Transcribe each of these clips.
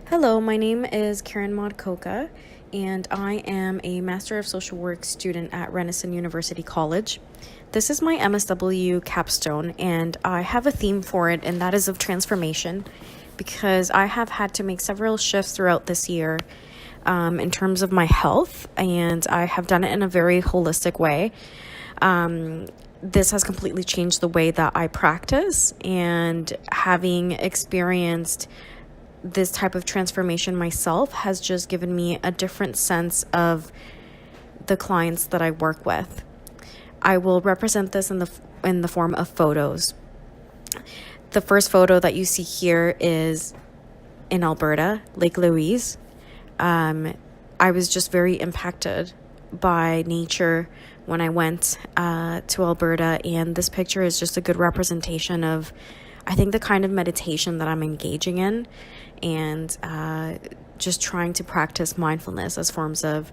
Hello, my name is Karen Maud Coca, and I am a Master of Social Work student at Renison University College. This is my MSW Capstone, and I have a theme for it, and that is of transformation, because I have had to make several shifts throughout this year in terms of my health, and I have done it in a very holistic way. This has completely changed the way that I practice, and having experienced this type of transformation myself has just given me a different sense of the clients that I work with. I will represent this in the form of photos. The first photo that you see here is in Alberta, Lake Louise. I was just very impacted by nature when I went to Alberta, and this picture is just a good representation of, I think, the kind of meditation that I'm engaging in, and just trying to practice mindfulness as forms of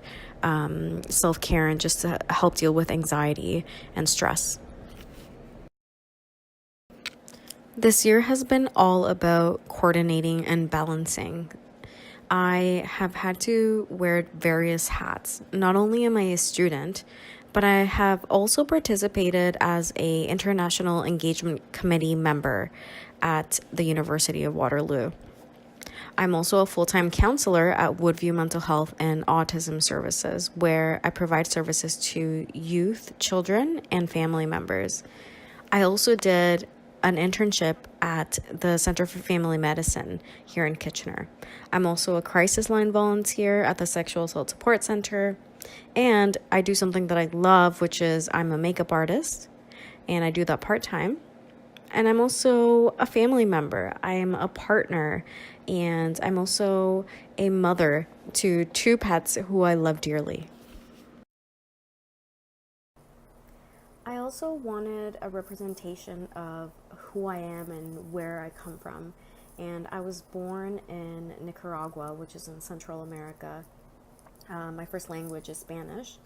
self-care and just to help deal with anxiety and stress. This year has been all about coordinating and balancing. I have had to wear various hats. Not only am I a student, but I have also participated as a International Engagement Committee member at the University of Waterloo. I'm also a full-time counselor at Woodview Mental Health and Autism Services, where I provide services to youth, children, and family members. I also did an internship at the Center for Family Medicine here in Kitchener. I'm also a crisis line volunteer at the Sexual Assault Support Center, and I do something that I love, which is I'm a makeup artist, and I do that part-time. And I'm also a family member. I am a partner, and I'm also a mother to two pets who I love dearly. I also wanted a representation of who I am and where I come from. And I was born in Nicaragua, which is in Central America. My first language is Spanish.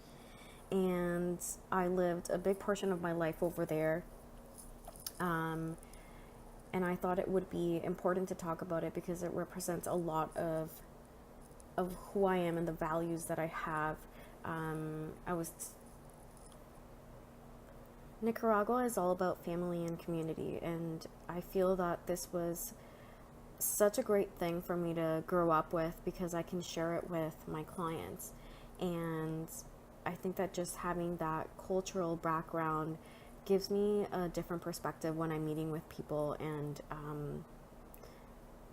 And I lived a big portion of my life over there. And I thought it would be important to talk about it because it represents a lot of who I am and the values that I have. Nicaragua is all about family and community, and I feel that this was such a great thing for me to grow up with because I can share it with my clients. And I think that just having that cultural background gives me a different perspective when I'm meeting with people, and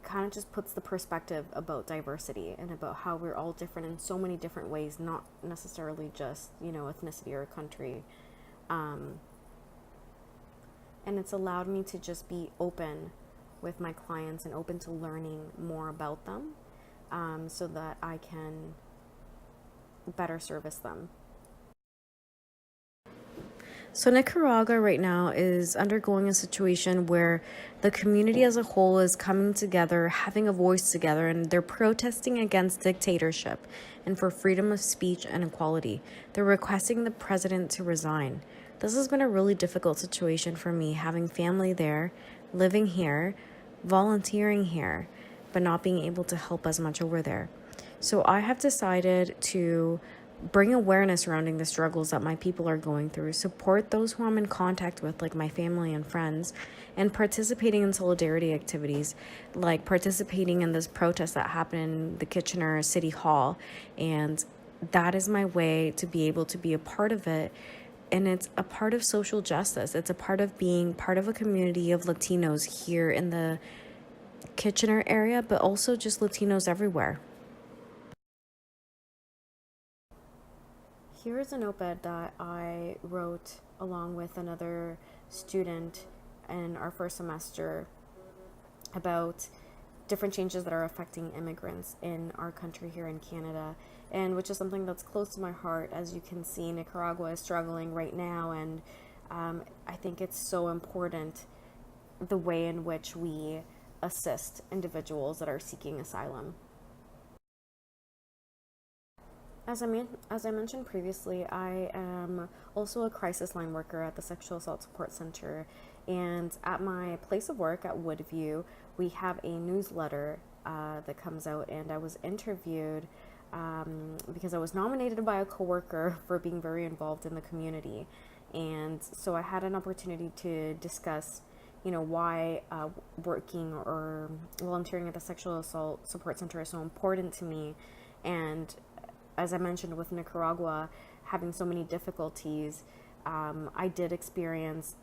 kind of just puts the perspective about diversity and about how we're all different in so many different ways, not necessarily just, ethnicity or country. And it's allowed me to just be open with my clients and open to learning more about them, so that I can better service them. So Nicaragua right now is undergoing a situation where the community as a whole is coming together, having a voice together, and they're protesting against dictatorship and for freedom of speech and equality. They're requesting the president to resign. This has been a really difficult situation for me, having family there, living here, volunteering here, but not being able to help as much over there. So I have decided to bring awareness surrounding the struggles that my people are going through, support those who I'm in contact with, like my family and friends, and participating in solidarity activities, like participating in this protest that happened in the Kitchener City Hall. And that is my way to be able to be a part of it. And it's a part of social justice. It's a part of being part of a community of Latinos here in the Kitchener area, but also just Latinos everywhere. Here is an op-ed that I wrote along with another student in our first semester about different changes that are affecting immigrants in our country here in Canada, and which is something that's close to my heart. As you can see, Nicaragua is struggling right now, and I think it's so important the way in which we assist individuals that are seeking asylum. As I mentioned previously, I am also a crisis line worker at the Sexual Assault Support Center, and at my place of work at Woodview, we have a newsletter that comes out, and I was interviewed because I was nominated by a coworker for being very involved in the community. And so I had an opportunity to discuss, why working or volunteering at the Sexual Assault Support Center is so important to me. And as I mentioned with Nicaragua, having so many difficulties, I did experience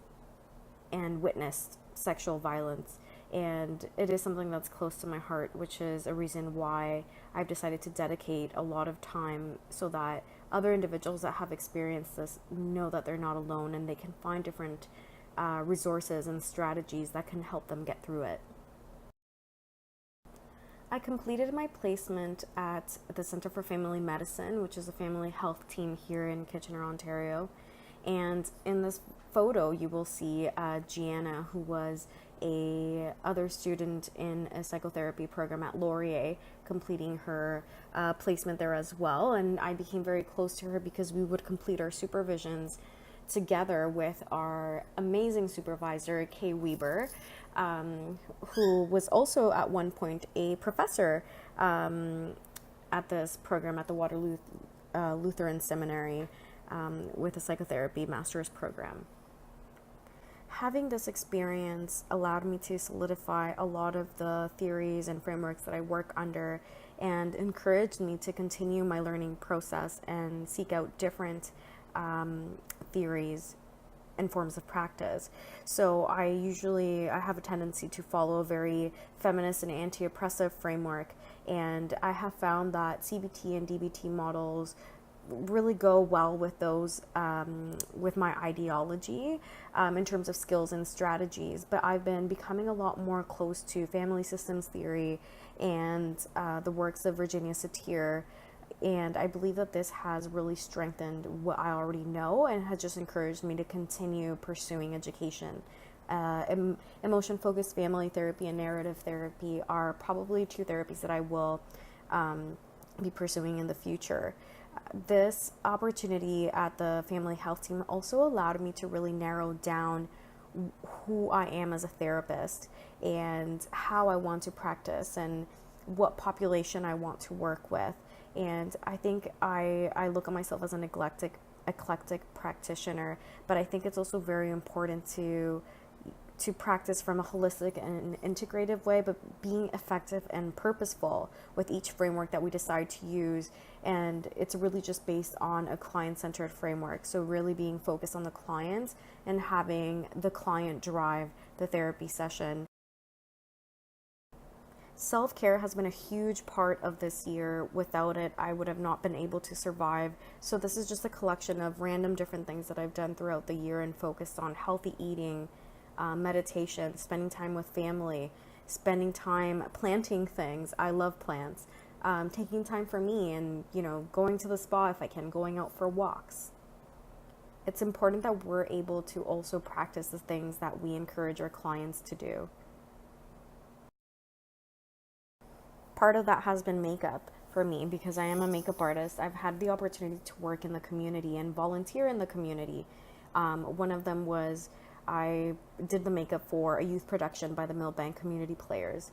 and witnessed sexual violence. And it is something that's close to my heart, which is a reason why I've decided to dedicate a lot of time so that other individuals that have experienced this know that they're not alone and they can find different resources and strategies that can help them get through it. I completed my placement at the Center for Family Medicine, which is a family health team here in Kitchener, Ontario. And in this photo, you will see Gianna, who was a other student in a psychotherapy program at Laurier, completing her placement there as well. And I became very close to her because we would complete our supervisions together with our amazing supervisor, Kay Weber, who was also at one point a professor at this program at the Waterloo Lutheran Seminary with a psychotherapy master's program. Having this experience allowed me to solidify a lot of the theories and frameworks that I work under, and encouraged me to continue my learning process and seek out different theories and forms of practice. So I have a tendency to follow a very feminist and anti-oppressive framework, and I have found that CBT and DBT models really go well with those, with my ideology in terms of skills and strategies. But I've been becoming a lot more close to family systems theory and the works of Virginia Satir. And I believe that this has really strengthened what I already know and has just encouraged me to continue pursuing education. Emotion-focused family therapy and narrative therapy are probably two therapies that I will be pursuing in the future. This opportunity at the family health team also allowed me to really narrow down who I am as a therapist and how I want to practice and what population I want to work with. And I think I look at myself as an eclectic practitioner, but I think it's also very important to practice from a holistic and integrative way, but being effective and purposeful with each framework that we decide to use. And it's really just based on a client-centered framework. So really being focused on the client and having the client drive the therapy session. Self-care has been a huge part of this year. Without it, I would have not been able to survive. So this is just a collection of random different things that I've done throughout the year and focused on healthy eating, meditation, spending time with family, spending time planting things. I love plants. Taking time for me and, going to the spa if I can, going out for walks. It's important that we're able to also practice the things that we encourage our clients to do. Part of that has been makeup for me because I am a makeup artist. I've had the opportunity to work in the community and volunteer in the community. One of them was I did the makeup for a youth production by the Millbank Community Players,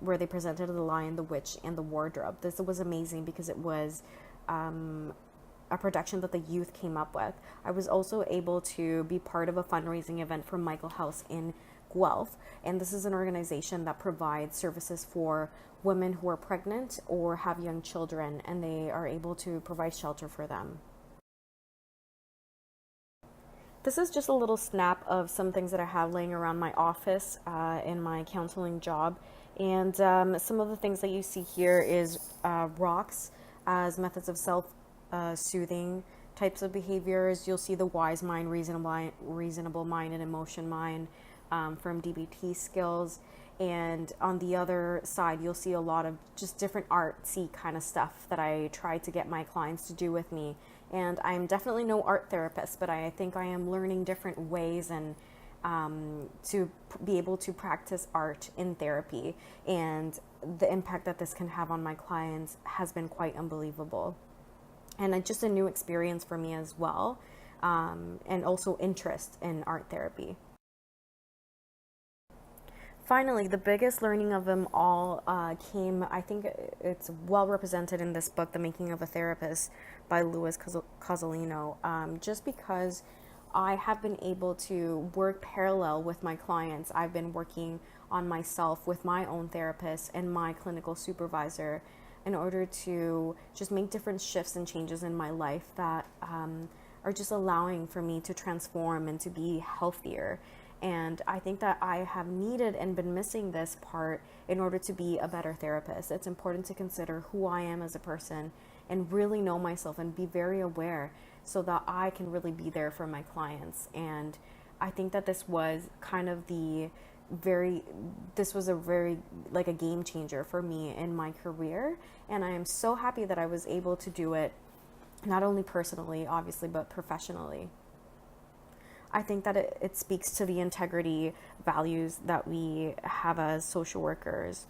where they presented The Lion, the Witch, and the Wardrobe. This was amazing because it was a production that the youth came up with. I was also able to be part of a fundraising event for Michael House in Guelph, and this is an organization that provides services for women who are pregnant or have young children, and they are able to provide shelter for them. This is just a little snap of some things that I have laying around my office in my counseling job. And some of the things that you see here is rocks as methods of self-soothing types of behaviors. You'll see the wise mind, reasonable mind, and emotion mind from DBT skills. And on the other side, you'll see a lot of just different artsy kind of stuff that I try to get my clients to do with me. And I'm definitely no art therapist, but I think I am learning different ways and to be able to practice art in therapy. And the impact that this can have on my clients has been quite unbelievable. And it's just a new experience for me as well, and also interest in art therapy. finally, the biggest learning of them all came, I think it's well represented in this book, The Making of a Therapist by Louis Cozolino, just because I have been able to work parallel with my clients. I've been working on myself with my own therapist and my clinical supervisor in order to just make different shifts and changes in my life that are just allowing for me to transform and to be healthier. And I think that I have needed and been missing this part in order to be a better therapist. It's important to consider who I am as a person and really know myself and be very aware so that I can really be there for my clients. And I think that this was kind of this was a very, like, a game changer for me in my career. And I am so happy that I was able to do it, not only personally, obviously, but professionally. I think that it speaks to the integrity values that we have as social workers.